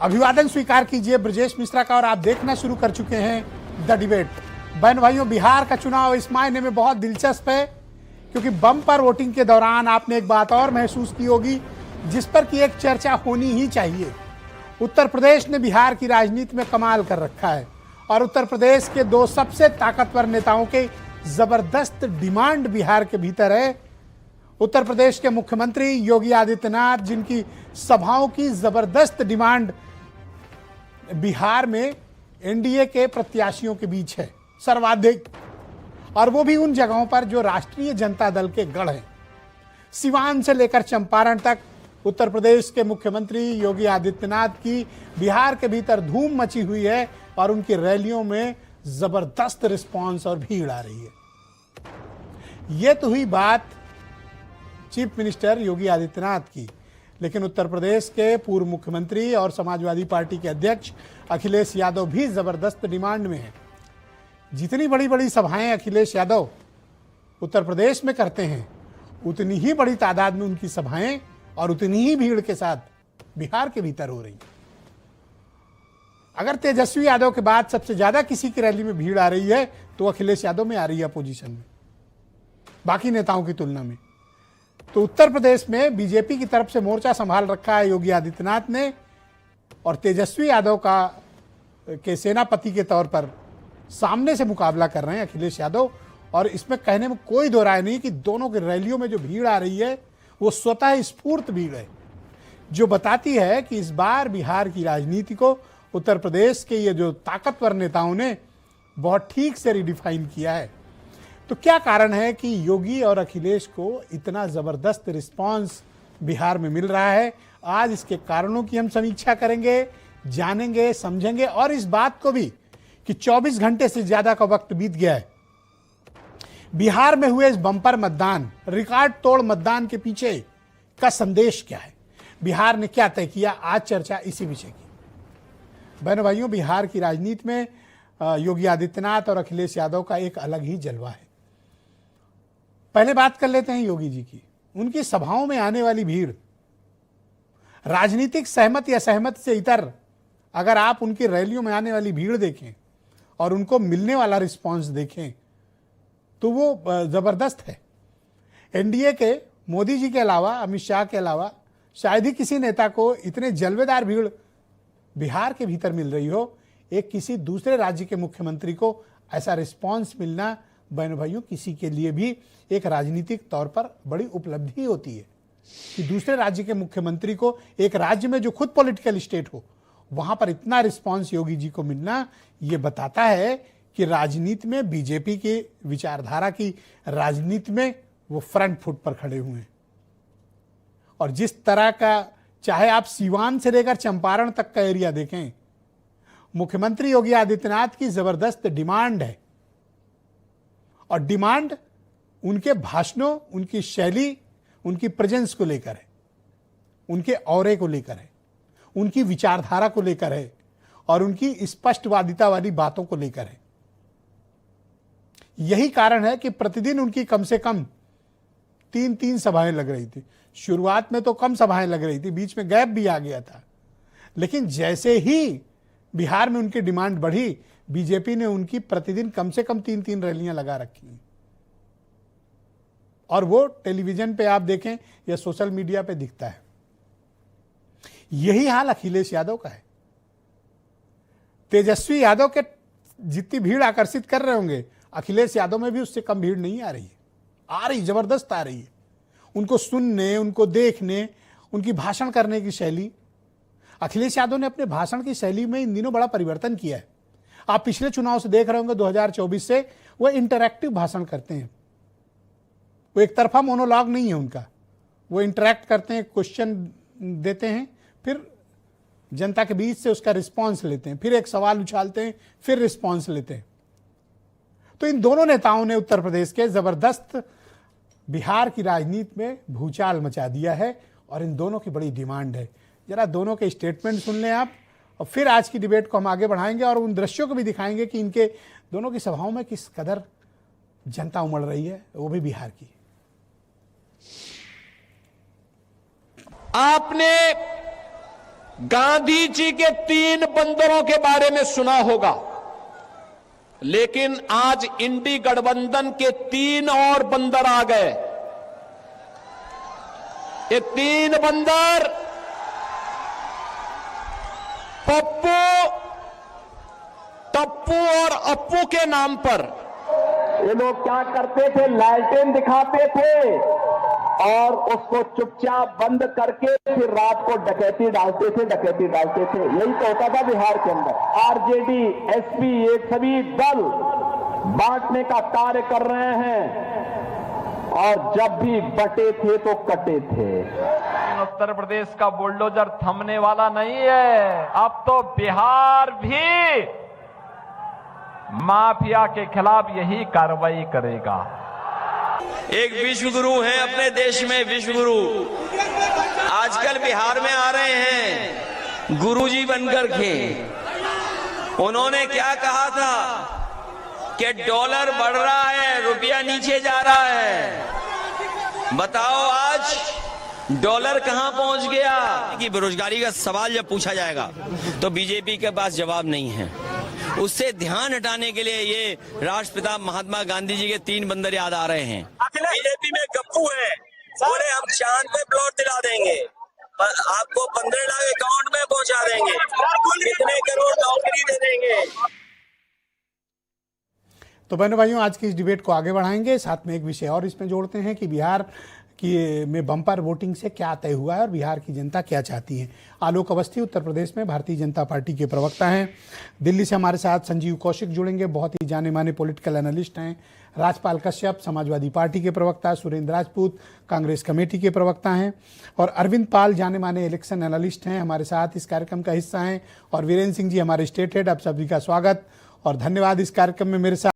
अभिवादन स्वीकार कीजिए ब्रजेश मिश्रा का और आप देखना शुरू कर चुके हैं द डिबेट। बहन भाइयों, बिहार का चुनाव इस मायने में बहुत दिलचस्प है क्योंकि बम्पर वोटिंग के दौरान आपने एक बात और महसूस की होगी जिस पर कि एक चर्चा होनी ही चाहिए। उत्तर प्रदेश ने बिहार की राजनीति में कमाल कर रखा है और उत्तर प्रदेश के दो सबसे ताकतवर नेताओं के जबरदस्त डिमांड बिहार के भीतर है। उत्तर प्रदेश के मुख्यमंत्री योगी आदित्यनाथ, जिनकी सभाओं की जबरदस्त डिमांड बिहार में एनडीए के प्रत्याशियों के बीच है सर्वाधिक, और वो भी उन जगहों पर जो राष्ट्रीय जनता दल के गढ़ हैं। सिवान से लेकर चंपारण तक उत्तर प्रदेश के मुख्यमंत्री योगी आदित्यनाथ की बिहार के भीतर धूम मची हुई है और उनकी रैलियों में जबरदस्त रिस्पांस और भीड़ आ रही है। यह तो हुई बात चीफ मिनिस्टर योगी आदित्यनाथ की, लेकिन उत्तर प्रदेश के पूर्व मुख्यमंत्री और समाजवादी पार्टी के अध्यक्ष अखिलेश यादव भी जबरदस्त डिमांड में हैं। जितनी बड़ी बड़ी सभाएं अखिलेश यादव उत्तर प्रदेश में करते हैं, उतनी ही बड़ी तादाद में उनकी सभाएं और उतनी ही भीड़ के साथ बिहार के भीतर हो रही। अगर तेजस्वी यादव के बाद सबसे ज्यादा किसी की रैली में भीड़ आ रही है तो अखिलेश यादव में आ रही है अपोजिशन में, बाकी नेताओं की तुलना में। तो उत्तर प्रदेश में बीजेपी की तरफ से मोर्चा संभाल रखा है योगी आदित्यनाथ ने, और तेजस्वी यादव के सेनापति के तौर पर सामने से मुकाबला कर रहे हैं अखिलेश यादव। और इसमें कहने में कोई दो राय नहीं कि दोनों की रैलियों में जो भीड़ आ रही है वो स्वतः स्फूर्त भीड़ है, जो बताती है कि इस बार बिहार की राजनीति को उत्तर प्रदेश के ये जो ताकतवर नेताओं ने बहुत ठीक से रिडिफाइन किया है। तो क्या कारण है कि योगी और अखिलेश को इतना जबरदस्त रिस्पांस बिहार में मिल रहा है? आज इसके कारणों की हम समीक्षा करेंगे, जानेंगे, समझेंगे, और इस बात को भी कि 24 घंटे से ज्यादा का वक्त बीत गया है। बिहार में हुए इस बम्पर मतदान, रिकॉर्ड तोड़ मतदान के पीछे का संदेश क्या है? बिहार ने क्या तय किया? आज चर्चा इसी विषय की। बहनों भाइयों, बिहार की राजनीति में योगी आदित्यनाथ और अखिलेश यादव का एक अलग ही जलवा है। पहले बात कर लेते हैं योगी जी की। उनकी सभाओं में आने वाली भीड़, राजनीतिक सहमत या सहमत से इतर, अगर आप उनकी रैलियों में आने वाली भीड़ देखें और उनको मिलने वाला रिस्पांस देखें तो वो जबरदस्त है। एनडीए के मोदी जी के अलावा, अमित शाह के अलावा शायद ही किसी नेता को इतने जलवेदार भीड़ बिहार के भीतर मिल रही हो। एक किसी दूसरे राज्य के मुख्यमंत्री को ऐसा रिस्पांस मिलना बहनों भाइयों किसी के लिए भी एक राजनीतिक तौर पर बड़ी उपलब्धि होती है कि दूसरे राज्य के मुख्यमंत्री को एक राज्य में जो खुद पॉलिटिकल स्टेट हो वहां पर इतना रिस्पांस योगी जी को मिलना, ये बताता है कि राजनीति में बीजेपी की विचारधारा की राजनीति में वो फ्रंट फुट पर खड़े हुए हैं। और जिस तरह का, चाहे आप सीवान से लेकर चंपारण तक का एरिया देखें, मुख्यमंत्री योगी आदित्यनाथ की जबरदस्त डिमांड है। और डिमांड उनके भाषणों, उनकी शैली, उनकी प्रेजेंस को लेकर है, उनके ऑरे को लेकर है, उनकी विचारधारा को लेकर है और उनकी स्पष्टवादिता वाली बातों को लेकर है। यही कारण है कि प्रतिदिन उनकी कम से कम 3-3 सभाएं लग रही थी। शुरुआत में तो कम सभाएं लग रही थी, बीच में गैप भी आ गया था, लेकिन जैसे ही बिहार में उनकी डिमांड बढ़ी, बीजेपी ने उनकी प्रतिदिन कम से कम 3-3 रैलियां लगा रखी। और वो टेलीविजन पे आप देखें या सोशल मीडिया पे दिखता है। यही हाल अखिलेश यादव का है। तेजस्वी यादव के जितनी भीड़ आकर्षित कर रहे होंगे, अखिलेश यादव में भी उससे कम भीड़ नहीं आ रही है। आ रही, जबरदस्त आ रही है। उनको सुनने, उनको देखने, उनकी भाषण करने की शैली। अखिलेश यादव ने अपने भाषण की शैली में इन दिनों बड़ा परिवर्तन किया है। आप पिछले चुनाव से देख रहे होंगे, 2024 से वो इंटरैक्टिव भाषण करते हैं। वो एक तरफा मोनोलॉग नहीं है उनका, वो इंटरैक्ट करते हैं, क्वेश्चन देते हैं, फिर जनता के बीच से उसका रिस्पांस लेते हैं, फिर एक सवाल उछालते हैं, फिर रिस्पांस लेते हैं। तो इन दोनों नेताओं ने उत्तर प्रदेश के जबरदस्त बिहार की राजनीति में भूचाल मचा दिया है और इन दोनों की बड़ी डिमांड है। जरा दोनों के स्टेटमेंट सुन लें आप, और फिर आज की डिबेट को हम आगे बढ़ाएंगे और उन दृश्यों को भी दिखाएंगे कि इनके दोनों की सभाओं में किस कदर जनता उमड़ रही है, वो भी बिहार की। आपने गांधी जी के 3 बंदरों के बारे में सुना होगा, लेकिन आज इंडी गठबंधन के 3 और बंदर आ गए। ये 3 बंदर पप्पू, टप्पू और अप्पू के नाम पर। ये लोग क्या करते थे, लालटेन दिखाते थे और उसको चुपचाप बंद करके फिर रात को डकैती डालते थे। यही तो होता था बिहार के अंदर। आरजेडी, एसपी, ये सभी दल बांटने का कार्य कर रहे हैं और जब भी बटे थे तो कटे थे। उत्तर प्रदेश का बुलडोजर थमने वाला नहीं है। अब तो बिहार भी माफिया के खिलाफ यही कार्रवाई करेगा। एक विश्व गुरु हैं अपने देश में, विश्व गुरु आजकल बिहार में आ रहे हैं गुरुजी बनकर के। उन्होंने क्या कहा था कि डॉलर बढ़ रहा है, रुपया नीचे जा रहा है। बताओ आज डॉलर कहां पहुंच गया। कि बेरोजगारी का सवाल जब पूछा जाएगा तो बीजेपी के पास जवाब नहीं है। उससे ध्यान हटाने के लिए ये राष्ट्रपिता महात्मा गांधी जी के 3 बंदर याद आ रहे हैं। बीजेपी में गप्पू है, बोले हम चांद पे प्लॉट दिला देंगे, आपको 15 लाख अकाउंट में पहुंचा देंगे, कितने करोड़ नौकरी दे देंगे। तो बहनों भाइयों, आज की इस डिबेट को आगे बढ़ाएंगे। साथ में एक विषय और इसमें जोड़ते हैं कि बिहार कि में बम्पर वोटिंग से क्या तय हुआ है और बिहार की जनता क्या चाहती है। आलोक अवस्थी उत्तर प्रदेश में भारतीय जनता पार्टी के प्रवक्ता हैं। दिल्ली से हमारे साथ संजीव कौशिक जुड़ेंगे, बहुत ही जाने माने पॉलिटिकल एनालिस्ट हैं। राजपाल कश्यप समाजवादी पार्टी के प्रवक्ता, सुरेंद्र राजपूत कांग्रेस कमेटी के प्रवक्ता हैं और अरविंद पाल जाने माने इलेक्शन एनालिस्ट हैं, हमारे साथ इस कार्यक्रम का हिस्सा हैं। और वीरेंद्र सिंह जी हमारे स्टेट हेड। आप सभी का स्वागत और धन्यवाद इस कार्यक्रम में मेरे साथ